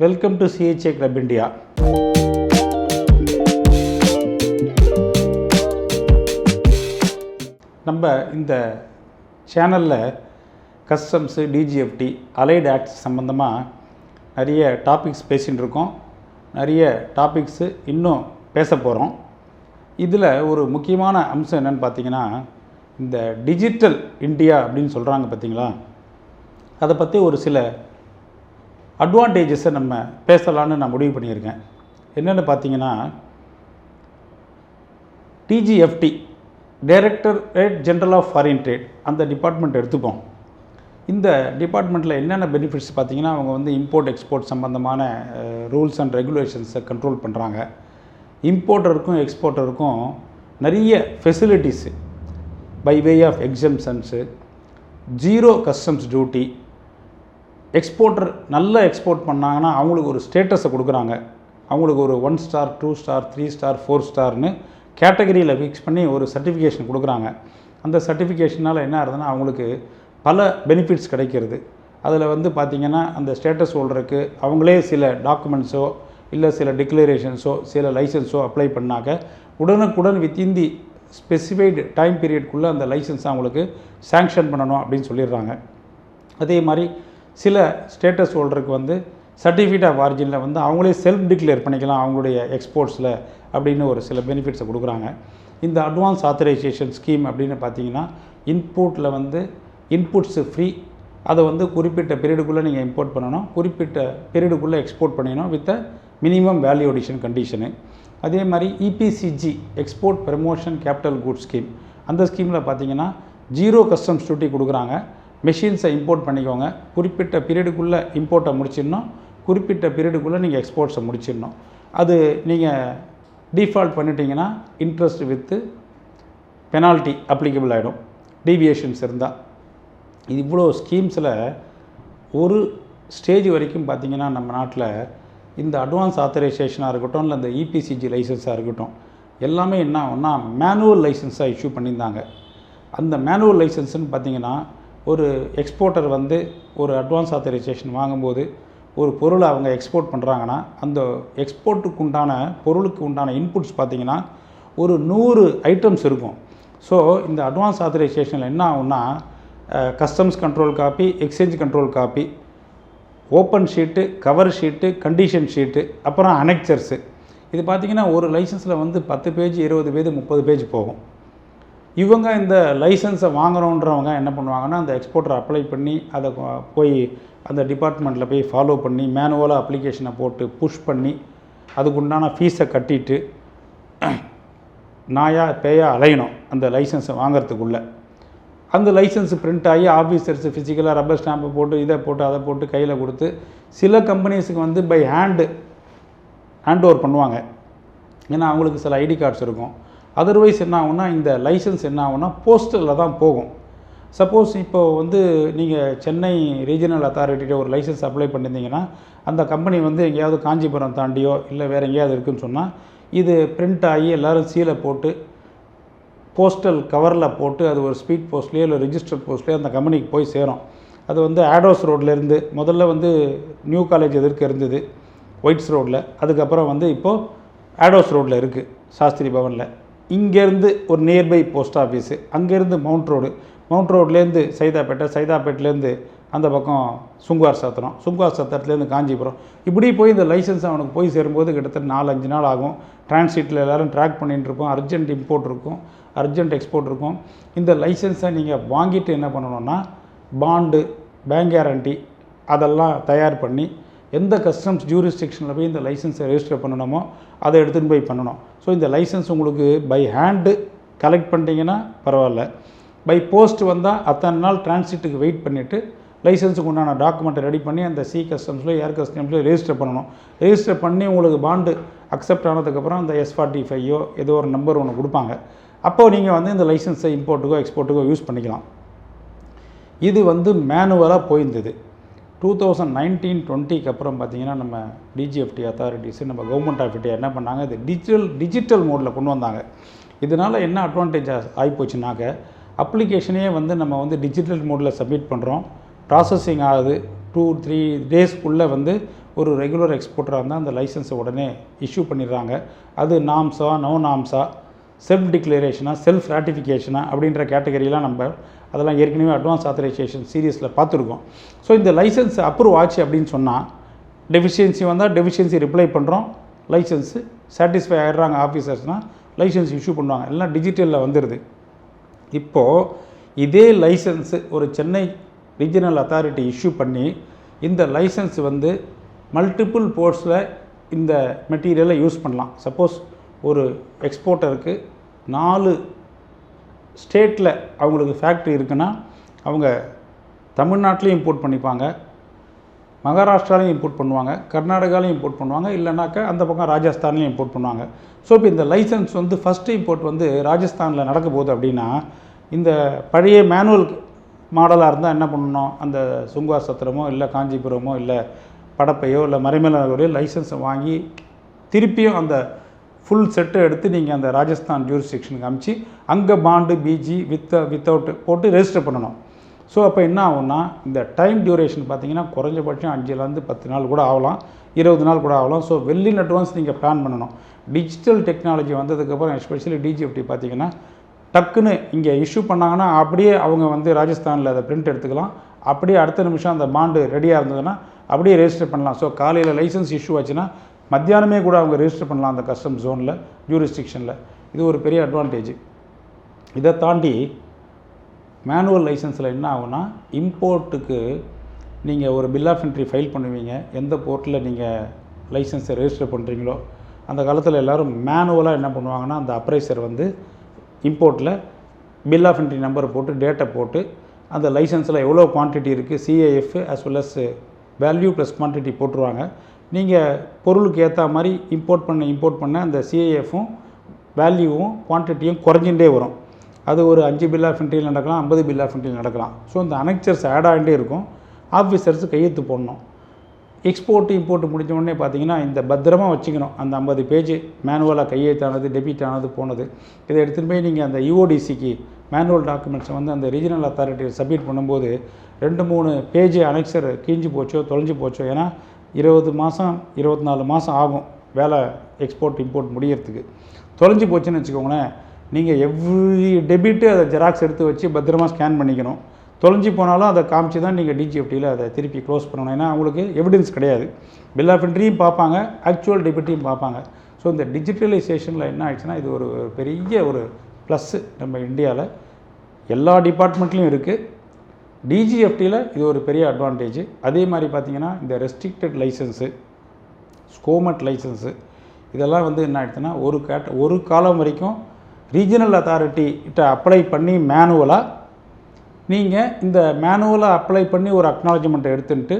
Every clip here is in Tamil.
Welcome to CHA Club India. நம்ம இந்த சேனலில் கஸ்டம்ஸு, DGFT, அலைடு ஆக்ட்ஸ் சம்மந்தமாக நிறைய டாபிக்ஸ் பேசிகிட்டு இருக்கோம். நிறைய டாபிக்ஸு இன்னும் பேச போகிறோம். இதில் ஒரு முக்கியமான அம்சம் என்னென்னு பார்த்தீங்கன்னா, இந்த டிஜிட்டல் இந்தியா அப்படின்னு சொல்கிறாங்க பார்த்தீங்களா, அதை பற்றி ஒரு சில அட்வான்டேஜஸை நம்ம பேசலான்னு நான் முடிவு பண்ணியிருக்கேன். என்னென்னு பார்த்தீங்கன்னா, DGFT, directorate general of foreign trade, அந்த டிபார்ட்மெண்ட் எடுத்துப்போம். இந்த டிபார்ட்மெண்ட்டில் என்னென்ன பெனிஃபிட்ஸ் பார்த்தீங்கன்னா, அவங்க வந்து இம்போர்ட் எக்ஸ்போர்ட் சம்மந்தமான ரூல்ஸ் அண்ட் ரெகுலேஷன்ஸை கண்ட்ரோல் பண்ணுறாங்க. இம்போர்ட்டருக்கும் எக்ஸ்போர்ட்டருக்கும் நிறைய facilities by way of exemptions, zero customs duty. Exporter நல்லா எக்ஸ்போர்ட் பண்ணாங்கன்னா அவங்களுக்கு ஒரு ஸ்டேட்டஸை கொடுக்குறாங்க. அவங்களுக்கு ஒரு 1 ஸ்டார், 2 ஸ்டார், 3 ஸ்டார், 4 ஸ்டார்னு கேட்டகரியில் ஃபிக்ஸ் பண்ணி ஒரு சர்டிஃபிகேஷன் கொடுக்குறாங்க. அந்த சர்டிஃபிகேஷனால் என்ன ஆகுதுன்னா, அவங்களுக்கு பல பெனிஃபிட்ஸ் கிடைக்கிறது. அதில் வந்து பார்த்திங்கன்னா, அந்த ஸ்டேட்டஸ் ஹோல்டருக்கு அவங்களே சில டாக்குமெண்ட்ஸோ இல்லை சில டிக்ளரேஷன்ஸோ சில லைசன்ஸோ அப்ளை பண்ணாக்க உடனுக்குடன் வித்தின் தி ஸ்பெசிஃபைடு டைம் பீரியட்குள்ளே அந்த லைசன்ஸை அவங்களுக்கு சேங்ஷன் பண்ணணும் அப்படின்னு சொல்லிடுறாங்க. அதே மாதிரி சில ஸ்டேட்டஸ் ஹோல்டருக்கு வந்து சர்டிஃபிகேட் ஆஃப் ஆரிஜினில் வந்து அவங்களே செல்ஃப் டிக்ளேர் பண்ணிக்கலாம் அவங்களுடைய எக்ஸ்போர்ட்ஸில் அப்படின்னு ஒரு சில பெனிஃபிட்ஸை கொடுக்குறாங்க. இந்த அட்வான்ஸ் ஆத்தரைசேஷன் ஸ்கீம் அப்படின்னு பார்த்தீங்கன்னா, இன்புட்டில் வந்து இன்புட்ஸு ஃப்ரீ. அதை வந்து குறிப்பிட்ட பீரியடுக்குள்ளே நீங்கள் இம்போர்ட் பண்ணணும், குறிப்பிட்ட பீரியடுக்குள்ளே எக்ஸ்போர்ட் பண்ணிடணும் with minimum value addition condition. அதே மாதிரி EPCG, export promotion capital good scheme, அந்த ஸ்கீமில் பார்த்தீங்கன்னா ஜீரோ கஸ்டம்ஸ் டியூட்டி கொடுக்குறாங்க. மெஷின்ஸை இம்போர்ட் பண்ணிக்கோங்க, குறிப்பிட்ட பீரியடுக்குள்ளே இம்போர்ட்டை முடிச்சிடணும், குறிப்பிட்ட பீரியடுக்குள்ளே நீங்கள் எக்ஸ்போர்ட்ஸை முடிச்சிடணும். அது நீங்கள் டிஃபால்ட் பண்ணிட்டீங்கன்னா இன்ட்ரெஸ்ட் வித்து பெனால்ட்டி அப்ளிகபிள் ஆகிடும், டீவியேஷன்ஸ் இருந்தால். இது இவ்வளோ ஸ்கீம்ஸில் ஒரு ஸ்டேஜ் வரைக்கும் பார்த்திங்கன்னா நம்ம நாட்டில் இந்த அட்வான்ஸ் ஆத்தரைசேஷனாக இருக்கட்டும், இல்லை இந்த EPCG லைசன்ஸாக இருக்கட்டும், எல்லாமே என்ன ஆகும்னா மேனுவல் லைசன்ஸாக இஷ்யூ பண்ணியிருந்தாங்க. அந்த மேனுவல் லைசன்ஸுன்னு பார்த்திங்கன்னா, ஒரு எக்ஸ்போர்ட்டர் வந்து ஒரு அட்வான்ஸ் ஆத்தரைசேஷன் வாங்கும்போது ஒரு பொருளை அவங்க எக்ஸ்போர்ட் பண்ணுறாங்கன்னா, அந்த எக்ஸ்போர்ட்டுக்கு உண்டான பொருளுக்கு உண்டான இன்புட்ஸ் பார்த்திங்கன்னா ஒரு 100 ஐட்டம்ஸ் இருக்கும். ஸோ இந்த அட்வான்ஸ் ஆத்தரைசேஷனில் என்ன ஆகும்னா, customs control copy, exchange control copy, open sheet, cover sheet, condition sheet, அப்புறம் அனெக்சர்ஸு. இது பார்த்திங்கன்னா ஒரு லைசன்ஸில் வந்து 10 பேஜ், 20 பேஜ், 30 பேஜ் போகும். இவங்க இந்த லைசன்ஸை வாங்குறோன்றவங்க என்ன பண்ணுவாங்கன்னா, அந்த எக்ஸ்போர்ட்டரை அப்ளை பண்ணி அதை போய் அந்த டிபார்ட்மெண்ட்டில் போய் ஃபாலோ பண்ணி மேனுவலாக அப்ளிகேஷனை போட்டு புஷ் பண்ணி அதுக்குண்டான ஃபீஸை கட்டிட்டு நாயா பேயா அலையணும் அந்த லைசன்ஸை வாங்கிறதுக்குள்ளே. அந்த லைசன்ஸ் பிரிண்ட் ஆகி ஆஃபீஸர்ஸ் ஃபிசிக்கலாக ரப்பர் ஸ்டாம்பை போட்டு இதை போட்டு அதை போட்டு கையில் கொடுத்து சில கம்பெனிஸுக்கு வந்து பை ஹேண்ட் ஓவர் பண்ணுவாங்க. ஏன்னா அவங்களுக்கு சில ஐடி கார்ட்ஸ் இருக்கும். அதர்வைஸ் என்ன ஆகும்னா, இந்த லைசன்ஸ் என்ன ஆகும்னா போஸ்டலில் தான் போகும். சப்போஸ் இப்போது வந்து நீங்கள் சென்னை ரீஜனல் அத்தாரிட்டிகிட்ட ஒரு லைசன்ஸ் அப்ளை பண்ணியிருந்தீங்கன்னா, அந்த கம்பெனி வந்து எங்கேயாவது காஞ்சிபுரம் தாண்டியோ இல்லை வேறு எங்கேயாவது இருக்குதுன்னு சொன்னால், இது பிரிண்ட் ஆகி எல்லோரும் சீலை போட்டு போஸ்டல் கவரில் போட்டு அது ஒரு ஸ்பீட் போஸ்ட்லேயோ இல்லை ரிஜிஸ்டர் போஸ்ட்லேயோ அந்த கம்பெனிக்கு போய் சேரும். அது வந்து ஆடோஸ் ரோட்லேருந்து முதல்ல வந்து நியூ காலேஜ் எதிர்க்க இருந்தது ஒயிட்ஸ் ரோட்டில், அதுக்கப்புறம் வந்து இப்போது ஆடோஸ் ரோட்டில் இருக்குது சாஸ்திரி பவனில். இங்கேருந்து ஒரு நியர்பை போஸ்ட் ஆஃபீஸு, அங்கேருந்து மவுண்ட் ரோட்லேருந்து சைதாப்பேட்லேருந்து அந்த பக்கம் சுங்குவார் சத்திரத்துலேருந்து காஞ்சிபுரம், இப்படி போய் இந்த லைசன்ஸ் அவனுக்கு போய் சேரும்போது கிட்டத்தட்ட 4-5 நாள் ஆகும். டிரான்சிட்டில் எல்லோரும் ட்ராக் பண்ணிகிட்டு இருக்கோம். அர்ஜென்ட் இம்போர்ட் இருக்கும், அர்ஜென்ட் எக்ஸ்போர்ட் இருக்கும். இந்த லைசன்ஸை நீங்கள் வாங்கிட்டு என்ன பண்ணணுன்னா, பாண்டு, பேங்க் கேரண்டி அதெல்லாம் தயார் பண்ணி எந்த கஸ்டம்ஸ் ஜூரிஸ்டிக்ஷனில் போய் இந்த லைசன்ஸை ரெஜிஸ்டர் பண்ணணுமோ அதை எடுத்துகிட்டு போய் பண்ணணும். ஸோ இந்த லைசன்ஸ் உங்களுக்கு பை ஹேண்டு கலெக்ட் பண்ணிட்டீங்கன்னா பரவாயில்ல, பை போஸ்ட் வந்தால் அத்தனை நாள் டிரான்சிட்டுக்கு வெயிட் பண்ணிவிட்டு லைசன்ஸுக்கு உண்டான டாக்குமெண்ட்டை ரெடி பண்ணி அந்த கஸ்டம்ஸில் ஏர் கஸ்டம்ஸில் ரெஜிஸ்டர் பண்ணணும். ரெஜிஸ்டர் பண்ணி உங்களுக்கு பாண்டு அக்செப்ட் ஆனதுக்கப்புறம் அந்த S45 ஏதோ ஒரு நம்பர் ஒன்று கொடுப்பாங்க. அப்போது நீங்கள் வந்து இந்த லைசன்ஸை இம்போர்ட்டுக்கோ எக்ஸ்போர்ட்டுக்கோ யூஸ் பண்ணிக்கலாம். இது வந்து மேனுவலாக போயிருந்தது. 2019-20 அப்புறம் பார்த்திங்கன்னா நம்ம DGFT அத்தாரிட்டிஸு நம்ம கவர்மெண்ட் ஆஃப் இந்தியா என்ன பண்ணாங்க, இது டிஜிட்டல் மோடில் கொண்டு வந்தாங்க. இதனால் என்ன அட்வான்டேஜ் ஆகிப்போச்சுனாக்க, அப்ளிகேஷனே வந்து நம்ம வந்து டிஜிட்டல் மோடில் சப்மிட் பண்ணுறோம், ப்ராசஸிங் ஆகுது. 2-3 டேஸ்க்குள்ளே வந்து ஒரு ரெகுலர் எக்ஸ்போர்ட்டராக இருந்தால் அந்த லைசன்ஸை உடனே இஷ்யூ பண்ணிடுறாங்க. அது நாம்ஸா, நோ நாம்ஸா, செல்ஃப் டிக்ளரேஷனா, செல்ஃப் ராட்டிஃபிகேஷனா அப்படின்ற கேட்டகரியெலாம் நம்ம அதெல்லாம் ஏற்கனவே அட்வான்ஸ் ஆத்தரைசேஷன் சீரியஸில் பார்த்துருக்கோம். ஸோ இந்த லைசன்ஸ் அப்ரூவ் ஆச்சு அப்படின்னு சொன்னால் டெஃபிஷியன்சி வந்தால் டெஃபிஷியன்சி ரிப்ளை பண்ணுறோம், லைசன்ஸு சாட்டிஸ்ஃபை ஆகிடுறாங்க ஆஃபீஸர்ஸ்னால் லைசன்ஸ் இஷ்யூ பண்ணுவாங்க. எல்லாம் டிஜிட்டலில் வந்துடுது. இப்போது இதே லைசன்ஸு ஒரு சென்னை ரீஜனல் அத்தாரிட்டி இஷ்யூ பண்ணி இந்த லைசன்ஸ் வந்து மல்டிபிள் போர்ட்ஸில் இந்த மெட்டீரியலை யூஸ் பண்ணலாம். சப்போஸ் ஒரு எக்ஸ்போர்ட்டருக்கு 4 ஸ்டேட்டில் அவங்களுக்கு ஃபேக்ட்ரி இருக்குன்னா அவங்க தமிழ்நாட்டிலையும் இம்போர்ட் பண்ணிப்பாங்க, மகாராஷ்டிராலையும் இம்போர்ட் பண்ணுவாங்க, கர்நாடகாலையும் இம்போர்ட் பண்ணுவாங்க, இல்லைனாக்கா அந்த பக்கம் ராஜஸ்தான்லையும் இம்போர்ட் பண்ணுவாங்க. ஸோ இப்போ இந்த லைசன்ஸ் வந்து ஃபஸ்ட்டு இம்போர்ட் வந்து ராஜஸ்தானில் நடக்க போகுது அப்படின்னா இந்த பழைய மேனுவல் மாடலாக இருந்தால் என்ன பண்ணணும், அந்த சுங்கா சத்திரமோ இல்லை காஞ்சிபுரமோ இல்லை படப்பையோ இல்லை மறைமலையோ லைசன்ஸை வாங்கி திருப்பியும் அந்த ஃபுல் செட்டை எடுத்து நீங்கள் அந்த ராஜஸ்தான் ஜூரிஸ்டிக்ஷனுக்கு அனுப்பிச்சு அங்கே பாண்டு பிஜி வித்தவுட் போட்டு ரெஜிஸ்டர் பண்ணணும். ஸோ அப்போ என்ன ஆகும்னா இந்த டைம் டியூரேஷன் பார்த்தீங்கன்னா குறைஞ்சபட்சம் 5லேருந்து 10 நாள் கூட ஆகலாம், 20 நாள் கூட ஆகலாம். ஸோ வெல் இன் அட்வான்ஸ் நீங்கள் பிளான் பண்ணணும். டிஜிட்டல் டெக்னாலஜி வந்ததுக்கப்புறம் எஸ்பெஷலி டிஜிஎஃப்டி பார்த்தீங்கன்னா டக்குன்னு இங்கே இஷ்யூ பண்ணாங்கன்னா அப்படியே அவங்க வந்து ராஜஸ்தானில் அதை பிரிண்ட் எடுத்துக்கலாம், அப்படியே அடுத்த நிமிஷம் அந்த பாண்டு ரெடியாக இருந்ததுன்னா அப்படியே ரெஜிஸ்டர் பண்ணலாம். ஸோ காலையில் லைசன்ஸ் இஷ்யூ ஆச்சுன்னா மத்தியானமே கூட அவங்க ரெஜிஸ்டர் பண்ணலாம் அந்த கஸ்டம் ஜோனில், ஜூரிஸ்டிக்ஷனில். இது ஒரு பெரிய அட்வான்டேஜ். இதை தாண்டி மேனுவல் லைசன்ஸில் என்ன ஆகுனா இம்போர்ட்டுக்கு நீங்கள் ஒரு பில் ஆஃப் என்ட்ரி ஃபைல் பண்ணுவீங்க. எந்த போர்ட்டில் நீங்கள் லைசன்ஸை ரெஜிஸ்டர் பண்ணுறீங்களோ அந்த காலத்தில் எல்லோரும் மேனுவலாக என்ன பண்ணுவாங்கன்னா அந்த அப்ரைசர் வந்து இம்போர்ட்டில் பில் ஆஃப் என்ட்ரி நம்பரை போட்டு டேட்டை போட்டு அந்த லைசன்ஸில் எவ்வளோ குவான்டிட்டி இருக்குது CAF as well as value plus quantity போட்டுருவாங்க. நீங்கள் பொருளுக்கு ஏற்ற மாதிரி இம்போர்ட் பண்ண அந்த சிஏஎஃப்பும் வேல்யூவும் குவான்டிட்டியும் குறைஞ்சிட்டே வரும். அது ஒரு 5 பில் ஆஃப் என்ட்ரியில் நடக்கலாம், 50 பில் ஆஃப் என்ட்ரியில் நடக்கலாம். ஸோ இந்த அனெக்சர்ஸ் ஆட் ஆகிட்டே இருக்கும். ஆஃபீஸர்ஸ் கையெழுத்து போடணும். எக்ஸ்போர்ட் இம்போர்ட் முடிஞ்ச உடனே பார்த்தீங்கன்னா இந்த பத்திரமாக வச்சுக்கணும். அந்த 50 பேஜ் மேனுவலாக கையெழுத்தானது, டெபிட் ஆனது, போனது, இதை எடுத்துகிட்டு போய் நீங்கள் அந்த யூஓடிசிக்கு மேனுவல் டாக்குமெண்ட்ஸை வந்து அந்த ரீஜனல் அத்தாரிட்டியை சப்மிட் பண்ணும்போது 2-3 பேஜ் அனெக்சர் கீஞ்சு போச்சோ தொலைஞ்சு போச்சோ, ஏன்னா 20 மாதம் 24 மாதம் ஆகும் வேலை எக்ஸ்போர்ட் இம்போர்ட் முடியறதுக்கு. தொலைஞ்சு போச்சுன்னு வச்சுக்கோங்களேன், நீங்கள் எவ்ரி டெபிட்டு அதை ஜெராக்ஸ் எடுத்து வச்சு பத்திரமாக ஸ்கேன் பண்ணிக்கணும். தொலைஞ்சி போனாலும் அதை காமிச்சு தான் நீங்கள் டிஜிஎஃப்டியில் அதை திருப்பி க்ளோஸ் பண்ணணும். ஏன்னா அவங்களுக்கு எவிடன்ஸ் கிடையாது. பில் ஆஃப் என்ட்ரியும் பார்ப்பாங்க, ஆக்சுவல் டெபிட்டையும் பார்ப்பாங்க. ஸோ இந்த டிஜிட்டலைசேஷனில் என்ன ஆயிடுச்சுன்னா இது ஒரு பெரிய ஒரு ப்ளஸ்ஸு நம்ம இந்தியாவில் எல்லா டிபார்ட்மெண்ட்லேயும் இருக்குது. டிஜிஎஃப்டியில் இது ஒரு பெரிய அட்வான்டேஜ். அதே மாதிரி பார்த்திங்கன்னா இந்த ரெஸ்ட்ரிக்டட் லைசன்ஸு, ஸ்கோமட் லைசன்ஸு, இதெல்லாம் வந்து என்ன ஆகிடுச்சுன்னா ஒரு காலம் வரைக்கும் ரீஜனல் அத்தாரிட்டிகிட்ட அப்ளை பண்ணி மேனுவலாக நீங்கள் இந்த மேனுவலாக அப்ளை பண்ணி ஒரு அக்னாலஜ்மெண்ட்டை எடுத்துகிட்டு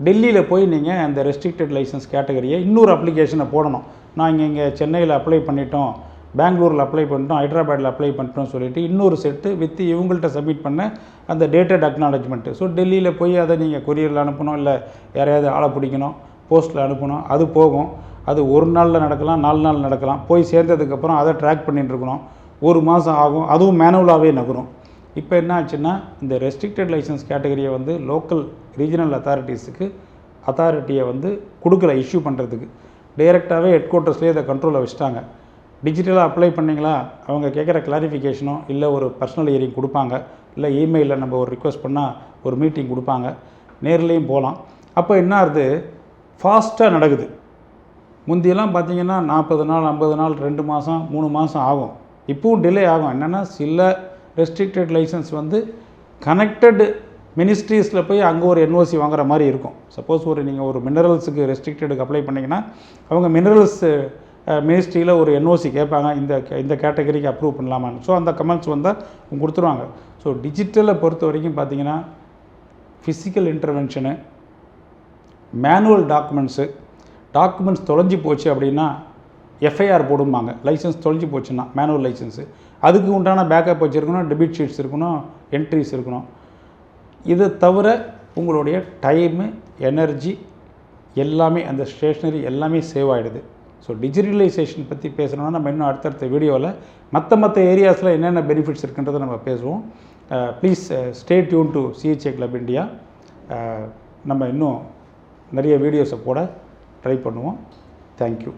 டெல்லியில் போய் நீங்கள் அந்த ரெஸ்ட்ரிக்டட் லைசன்ஸ் கேட்டகரியை இன்னொரு அப்ளிகேஷனை போடணும். நான் இங்கே சென்னையில் அப்ளை பண்ணிட்டோம், பெங்களூரில் அப்ளை பண்ணிட்டோம், ஹைதராபாத்தில் அப்ளை பண்ணிட்டோம் சொல்லிவிட்டு இன்னொரு செட்டு வித் இவங்கள்ட்ட சப்மிட் பண்ண அந்த டேட்டட் அக்னாலஜ்மெண்ட்டு. ஸோ டெல்லியில் போய் அதை நீங்கள் கொரியரில் அனுப்பணும், இல்லை யாரையாவது ஆளை பிடிக்கணும், போஸ்ட்டில் அனுப்பணும். அது போகும். அது ஒரு நாளில் நடக்கலாம், 4 நாள் நடக்கலாம். போய் சேர்ந்ததுக்கப்புறம் அதை ட்ராக் பண்ணிட்டு இருக்கணும். 1 மாதம் ஆகும். அதுவும் மேனுவலாகவே நகரும். இப்போ என்ன ஆச்சுன்னா இந்த ரெஸ்ட்ரிக்டட் லைசன்ஸ் கேட்டகரியை வந்து லோக்கல் ரீஜனல் அத்தாரிட்டியை வந்து கொடுக்கல இஷ்யூ பண்ணுறதுக்கு. டைரெக்டாகவே ஹெட் குவார்ட்டர்ஸ்லேயே இதை கண்ட்ரோலில் வச்சுட்டாங்க. டிஜிட்டலாக அப்ளை பண்ணிங்களா, அவங்க கேட்குற கிளாரிஃபிகேஷனோ இல்லை ஒரு பர்சனல் ஹியரிங் கொடுப்பாங்க, இல்லை இமெயிலில் நம்ம ஒரு ரிக்வெஸ்ட் பண்ணால் ஒரு மீட்டிங் கொடுப்பாங்க, நேர்லேயும் போகலாம். அப்போ என்ன ஆகுது, ஃபாஸ்ட்டாக நடக்குது. முந்தியெல்லாம் பார்த்திங்கன்னா 40 நாள் 50 நாள் 2 மாதம் 3 மாதம் ஆகும். இப்போவும் டிலே ஆகும். என்னென்னா சில ரெஸ்ட்ரிக்டட் லைசன்ஸ் வந்து கனெக்டட் மினிஸ்ட்ரீஸில் போய் அங்கே ஒரு என்ஓசி வாங்குற மாதிரி இருக்கும். சப்போஸ் நீங்கள் ஒரு மினரல்ஸுக்கு ரெஸ்ட்ரிக்டடுக்கு அப்ளை பண்ணிங்கன்னா அவங்க மினரல்ஸ் மினிஸ்ட்ரியில் ஒரு என்ஓசி கேட்பாங்க, இந்த கேட்டகரிக்கு அப்ரூவ் பண்ணலாமான்னு. ஸோ அந்த கமெண்ட்ஸ் வந்தால் அவங்க கொடுத்துருவாங்க. ஸோ டிஜிட்டலை பொறுத்த வரைக்கும் பார்த்திங்கன்னா ஃபிசிக்கல் இன்டர்வென்ஷனு, மேனுவல் டாக்குமெண்ட்ஸ் தொலைஞ்சி போச்சு அப்படின்னா எஃப்ஐஆர் போடும்பாங்க. லைசன்ஸ் தொலைஞ்சி போச்சுன்னா மேனுவல் லைசன்ஸு, அதுக்கு உண்டான பேக்கப் வச்சுருக்கணும், டெபிட் ஷீட்ஸ் இருக்கணும், என்ட்ரிஸ் இருக்கணும். இதை தவிர உங்களுடைய டைமு, எனர்ஜி எல்லாமே அந்த ஸ்டேஷ்னரி எல்லாமே சேவ் ஆகிடுது. ஸோ டிஜிட்டலைசேஷன் பற்றி பேசணுன்னா நம்ம இன்னும் அடுத்தடுத்த வீடியோவில் மற்ற ஏரியாஸில் என்னென்ன பெனிஃபிட்ஸ் இருக்குன்றதை நம்ம பேசுவோம். Please stay tune to CHA club India. நம்ம இன்னும் நிறைய வீடியோஸை போட ட்ரை பண்ணுவோம். தேங்க்யூ.